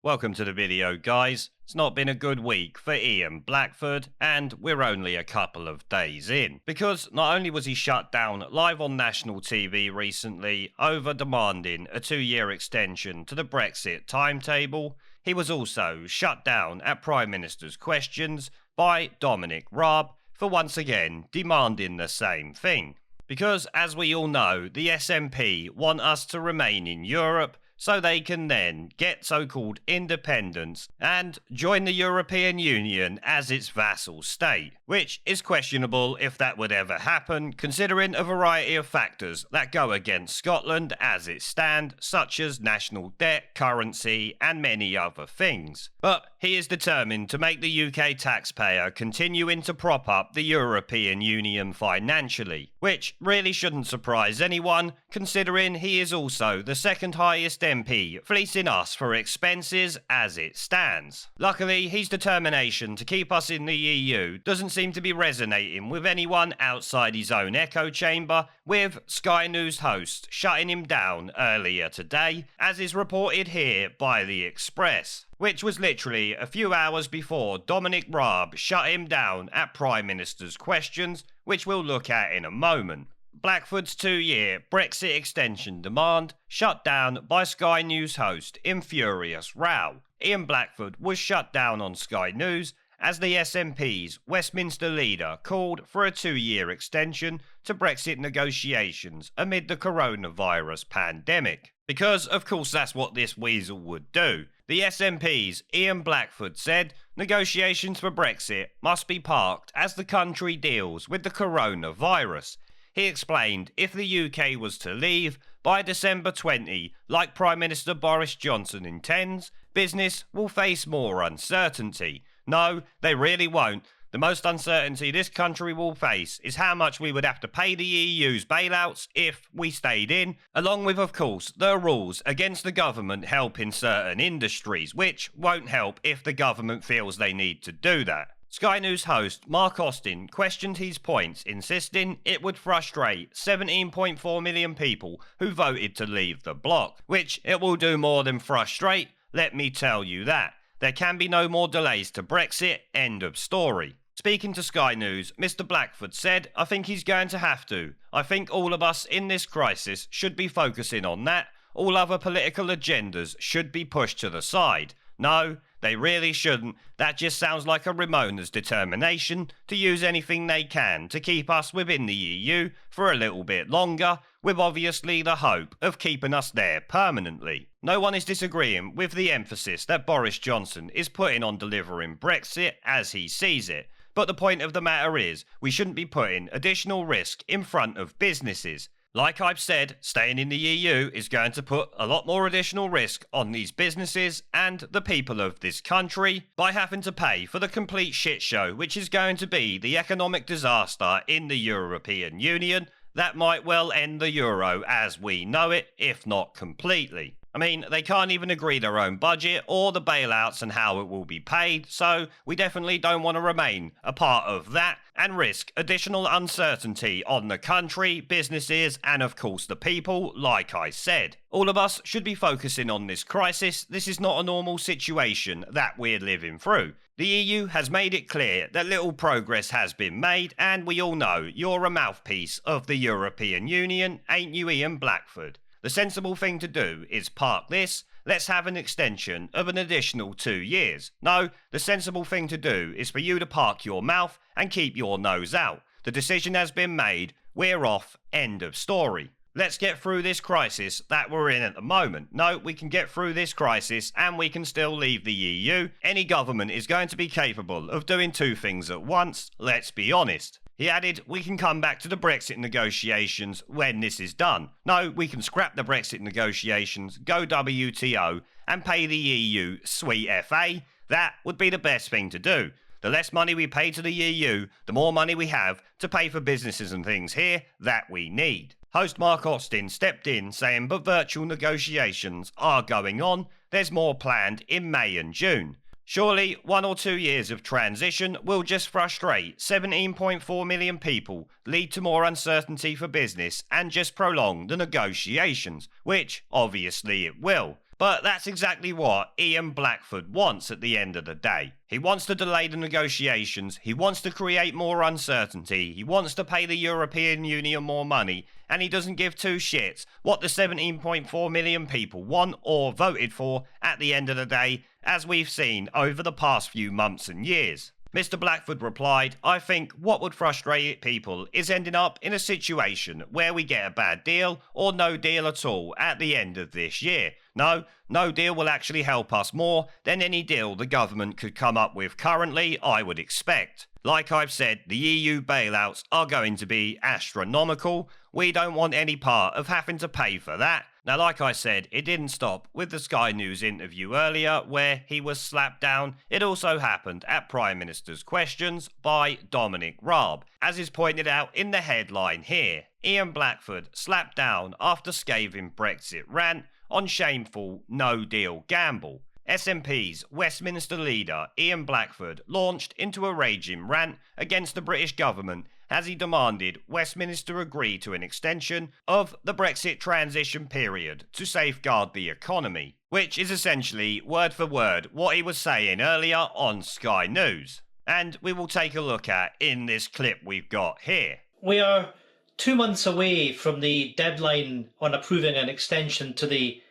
Welcome to the video, guys. It's not been a good week for Ian Blackford, and we're only a couple of days in. Because not only was he shut down live on national TV recently over demanding a 2-year extension to the Brexit timetable, he was also shut down at Prime Minister's questions by Dominic Raab for once again demanding the same thing. Because, as we all know, the SNP want us to remain in Europe so they can then get so-called independence and join the European Union as its vassal state, which is questionable if that would ever happen, considering a variety of factors that go against Scotland as it stands, such as national debt, currency, and many other things. But he is determined to make the UK taxpayer continuing to prop up the European Union financially, which really shouldn't surprise anyone, considering he is also the second highest MP fleecing us for expenses as it stands. Luckily, his determination to keep us in the EU doesn't seem to be resonating with anyone outside his own echo chamber, with Sky News host shutting him down earlier today, as is reported here by The Express, which was literally a few hours before Dominic Raab shut him down at Prime Minister's questions, which we'll look at in a moment. Blackford's 2-year Brexit extension demand shut down by Sky News host in furious row. Ian Blackford was shut down on Sky News as the SNP's Westminster leader called for a 2-year extension to Brexit negotiations amid the coronavirus pandemic. Because, of course, that's what this weasel would do. The SNP's Ian Blackford said negotiations for Brexit must be parked as the country deals with the coronavirus. He explained if the UK was to leave by December 20, like Prime Minister Boris Johnson intends, business will face more uncertainty. No, they really won't. The most uncertainty this country will face is how much we would have to pay the EU's bailouts if we stayed in, along with, of course, the rules against the government helping certain industries, which won't help if the government feels they need to do that. Sky News host Mark Austin questioned his points, insisting it would frustrate 17.4 million people who voted to leave the bloc, which it will do more than frustrate, let me tell you that. There can be no more delays to Brexit, end of story. Speaking to Sky News, Mr. Blackford said, I think he's going to have to. I think all of us in this crisis should be focusing on that. All other political agendas should be pushed to the side. No, they really shouldn't. That just sounds like a Ramona's determination to use anything they can to keep us within the EU for a little bit longer, with obviously the hope of keeping us there permanently. No one is disagreeing with the emphasis that Boris Johnson is putting on delivering Brexit as he sees it. But the point of the matter is, we shouldn't be putting additional risk in front of businesses. Like I've said, staying in the EU is going to put a lot more additional risk on these businesses and the people of this country by having to pay for the complete shit show which is going to be the economic disaster in the European Union that might well end the euro as we know it, if not completely. I mean, they can't even agree their own budget or the bailouts and how it will be paid, so we definitely don't want to remain a part of that and risk additional uncertainty on the country, businesses, and of course the people, like I said. All of us should be focusing on this crisis. This is not a normal situation that we're living through. The EU has made it clear that little progress has been made, and we all know you're a mouthpiece of the European Union, ain't you, Ian Blackford? The sensible thing to do is park this, let's have an extension of an additional 2 years. No, the sensible thing to do is for you to park your mouth and keep your nose out. The decision has been made, we're off, end of story. Let's get through this crisis that we're in at the moment. No, we can get through this crisis and we can still leave the EU. Any government is going to be capable of doing 2 things at once, let's be honest. He added, we can come back to the Brexit negotiations when this is done. No, we can scrap the Brexit negotiations, go WTO, and pay the EU sweet FA. That would be the best thing to do. The less money we pay to the EU, the more money we have to pay for businesses and things here that we need. Host Mark Austin stepped in saying, but virtual negotiations are going on. There's more planned in May and June. Surely 1 or 2 years of transition will just frustrate 17.4 million people, lead to more uncertainty for business, and just prolong the negotiations, which obviously it will. But that's exactly what Ian Blackford wants at the end of the day. He wants to delay the negotiations, he wants to create more uncertainty, he wants to pay the European Union more money, and he doesn't give two shits what the 17.4 million people want or voted for at the end of the day, as we've seen over the past few months and years. Mr. Blackford replied, "I think what would frustrate people is ending up in a situation where we get a bad deal or no deal at all at the end of this year. No deal will actually help us more than any deal the government could come up with currently, I would expect. Like I've said, the EU bailouts are going to be astronomical. We don't want any part of having to pay for that." Now, like I said, it didn't stop with the Sky News interview earlier where he was slapped down. It also happened at Prime Minister's Questions by Dominic Raab, as is pointed out in the headline here. Ian Blackford slapped down after scathing Brexit rant on shameful no-deal gamble. SNP's Westminster leader Ian Blackford launched into a raging rant against the British government as he demanded Westminster agree to an extension of the Brexit transition period to safeguard the economy, which is essentially word for word what he was saying earlier on Sky News. And we will take a look at in this clip we've got here. We are 2 months away from the deadline on approving an extension to the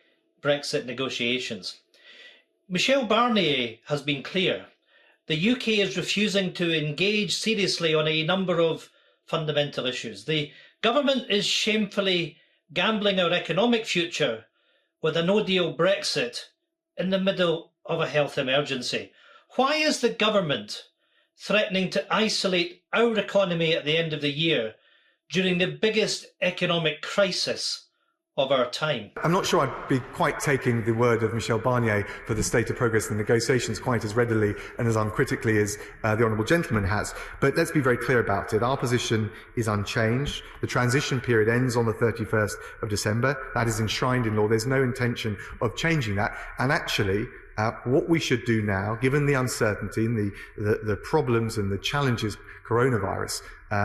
Brexit negotiations. Michel Barnier has been clear. The UK is refusing to engage seriously on a number of fundamental issues. The government is shamefully gambling our economic future with a no-deal Brexit in the middle of a health emergency. Why is the government threatening to isolate our economy at the end of the year during the biggest economic crisis of our time? I'm not sure I'd be quite taking the word of Michel Barnier for the state of progress in the negotiations quite as readily and as uncritically as the Honourable Gentleman has. But let's be very clear about it. Our position is unchanged. The transition period ends on the 31st of December. That is enshrined in law. There's no intention of changing that. And actually, what we should do now, given the uncertainty and the problems and the challenges coronavirus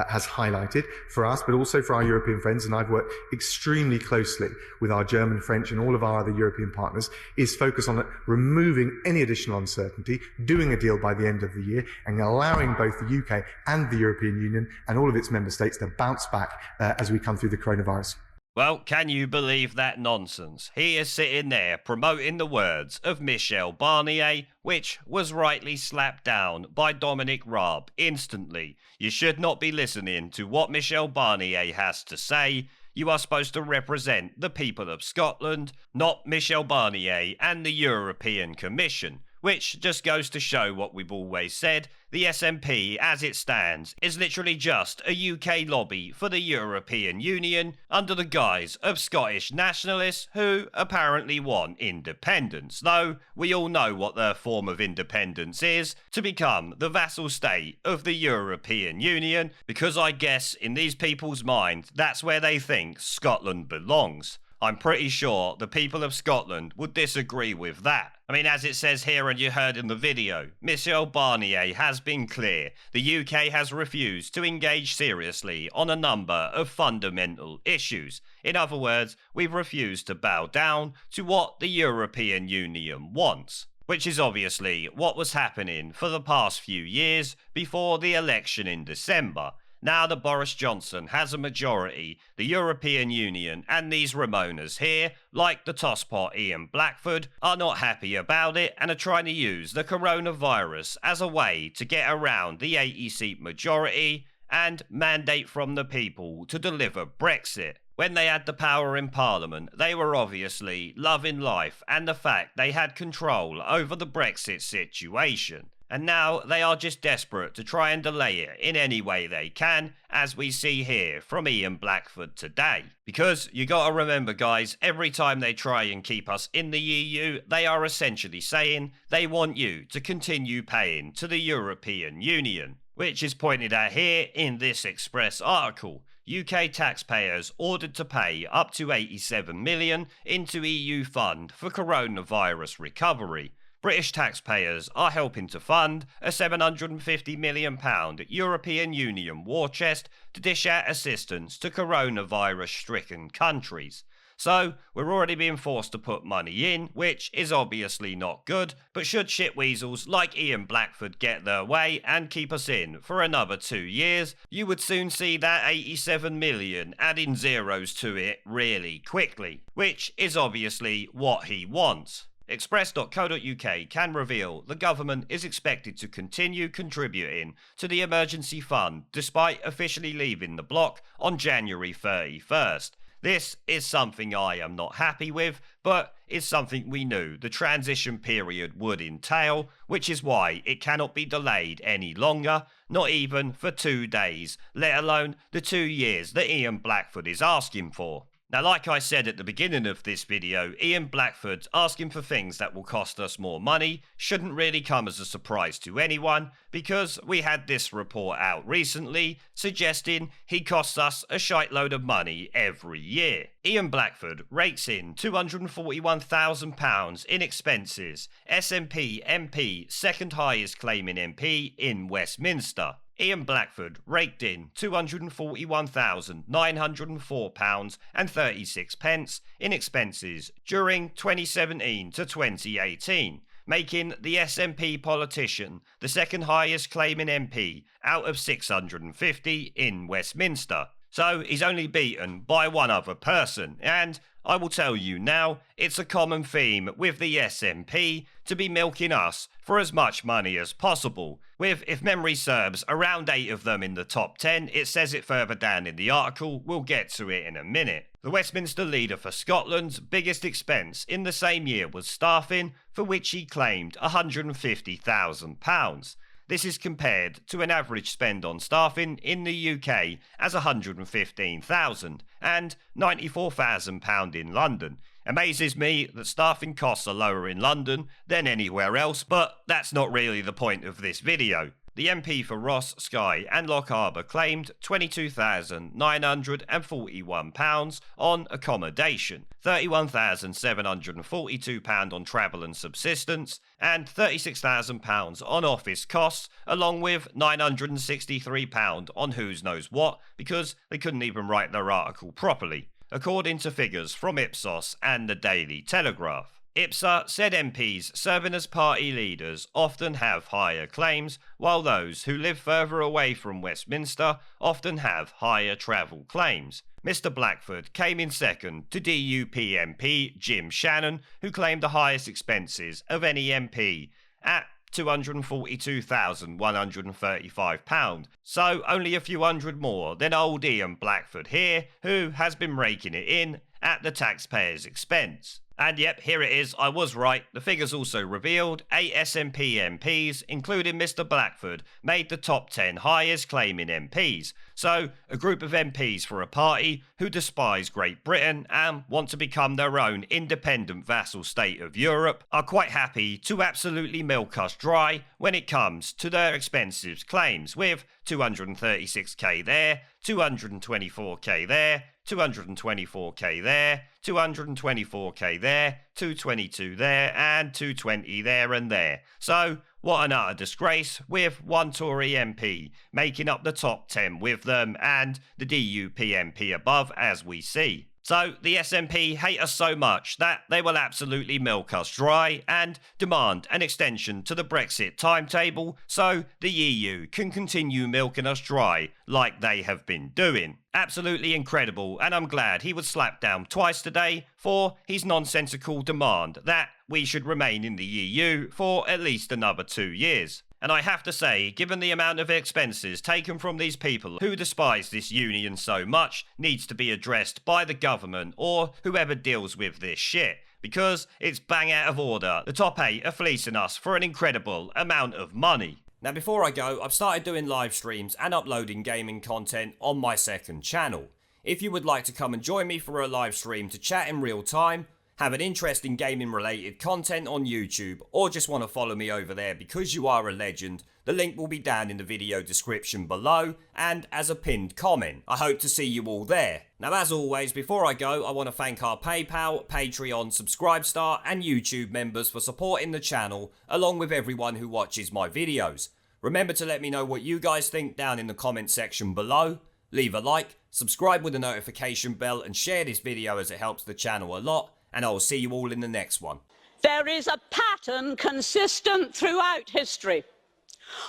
has highlighted for us, but also for our European friends, and I've worked extremely closely with our German, French and all of our other European partners, is focus on removing any additional uncertainty, doing a deal by the end of the year, and allowing both the UK and the European Union and all of its member states to bounce back as we come through the coronavirus. Well, can you believe that nonsense? He is sitting there promoting the words of Michel Barnier, which was rightly slapped down by Dominic Raab instantly. You should not be listening to what Michel Barnier has to say. You are supposed to represent the people of Scotland, not Michel Barnier and the European Commission. Which just goes to show what we've always said, the SNP as it stands is literally just a UK lobby for the European Union under the guise of Scottish nationalists who apparently want independence, though we all know what their form of independence is, to become the vassal state of the European Union, because I guess in these people's minds that's where they think Scotland belongs. I'm pretty sure the people of Scotland would disagree with that. I mean, as it says here and you heard in the video, Michel Barnier has been clear. The UK has refused to engage seriously on a number of fundamental issues. In other words, we've refused to bow down to what the European Union wants, which is obviously what was happening for the past few years before the election in December. Now that Boris Johnson has a majority, the European Union and these Ramonas here, like the tosspot Ian Blackford, are not happy about it and are trying to use the coronavirus as a way to get around the 80-seat majority and mandate from the people to deliver Brexit. When they had the power in Parliament, they were obviously loving life and the fact they had control over the Brexit situation. And now they are just desperate to try and delay it in any way they can, as we see here from Ian Blackford today. Because you gotta remember, guys, every time they try and keep us in the EU, they are essentially saying they want you to continue paying to the European Union, which is pointed out here in this Express article. UK taxpayers ordered to pay up to 87 million into EU fund for coronavirus recovery. British taxpayers are helping to fund a £750 million European Union war chest to dish out assistance to coronavirus-stricken countries. So we're already being forced to put money in, which is obviously not good, but should shitweasels like Ian Blackford get their way and keep us in for another 2 years, you would soon see that 87 million adding zeros to it really quickly, which is obviously what he wants. Express.co.uk can reveal the government is expected to continue contributing to the emergency fund despite officially leaving the bloc on January 31st. This is something I am not happy with, but is something we knew the transition period would entail, which is why it cannot be delayed any longer, not even for 2 days, let alone the 2 years that Ian Blackford is asking for. Now, like I said at the beginning of this video, Ian Blackford asking for things that will cost us more money shouldn't really come as a surprise to anyone, because we had this report out recently suggesting he costs us a shiteload of money every year. Ian Blackford rakes in £241,000 in expenses, SNP MP, second highest claiming MP in Westminster. Ian Blackford raked in £241,904.36 in expenses during 2017 to 2018, making the SNP politician the second highest claiming MP out of 650 in Westminster. So he's only beaten by one other person, and I will tell you now, it's a common theme with the SNP to be milking us for as much money as possible, with, if memory serves, around 8 of them in the top 10. It says it further down in the article, we'll get to it in a minute. The Westminster leader for Scotland's biggest expense in the same year was staffing, for which he claimed £150,000. This is compared to an average spend on staffing in the UK as £115,000 and £94,000 in London. Amazes me that staffing costs are lower in London than anywhere else, but that's not really the point of this video. The MP for Ross, Skye and Loch Harbour claimed £22,941 on accommodation, £31,742 on travel and subsistence, and £36,000 on office costs, along with £963 on who's knows what, because they couldn't even write their article properly, according to figures from Ipsos and the Daily Telegraph. IPSA said MPs serving as party leaders often have higher claims, while those who live further away from Westminster often have higher travel claims. Mr Blackford came in second to DUP MP Jim Shannon, who claimed the highest expenses of any MP at £242,135, so only a few hundred more than old Ian Blackford here, who has been raking it in at the taxpayer's expense. And yep, here it is, I was right. The figures also revealed 8 SNP MPs, including Mr Blackford, made the top 10 highest claiming MPs. So, a group of MPs for a party who despise Great Britain and want to become their own independent vassal state of Europe are quite happy to absolutely milk us dry when it comes to their expensive claims, with 236k there, 224k there, 224k there, 224k there, 222 there, and 220 there and there. So, what an utter disgrace, with one Tory MP making up the top 10 with them, and the DUP MP above, as we see. So, the SNP hate us so much that they will absolutely milk us dry and demand an extension to the Brexit timetable so the EU can continue milking us dry like they have been doing. Absolutely incredible, and I'm glad he was slapped down twice today for his nonsensical demand that we should remain in the EU for at least another 2 years. And I have to say, given the amount of expenses taken from these people who despise this union so much, needs to be addressed by the government or whoever deals with this shit, because it's bang out of order. The top 8 are fleecing us for an incredible amount of money. Now, before I go, I've started doing live streams and uploading gaming content on my second channel. If you would like to come and join me for a live stream to chat in real time, have an interest in gaming related content on YouTube, or just want to follow me over there because you are a legend, the link will be down in the video description below and as a pinned comment. I hope to see you all there. Now, as always, before I go, I want to thank our PayPal, Patreon, Subscribestar and YouTube members for supporting the channel, along with everyone who watches my videos. Remember to let me know what you guys think down in the comment section below. Leave a like, Subscribe with the notification bell and share this video as it helps the channel a lot, and I will see you all in the next one. There is a pattern consistent throughout history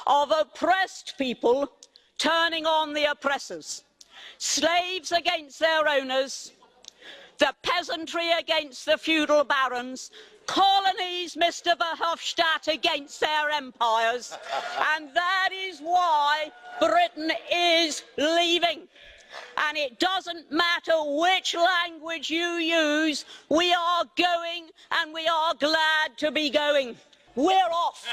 of oppressed people turning on the oppressors, slaves against their owners, the peasantry against the feudal barons, colonies, Mr. Verhofstadt, against their empires, and that is why Britain is leaving. And it doesn't matter which language you use, we are going, and we are glad to be going. We're off.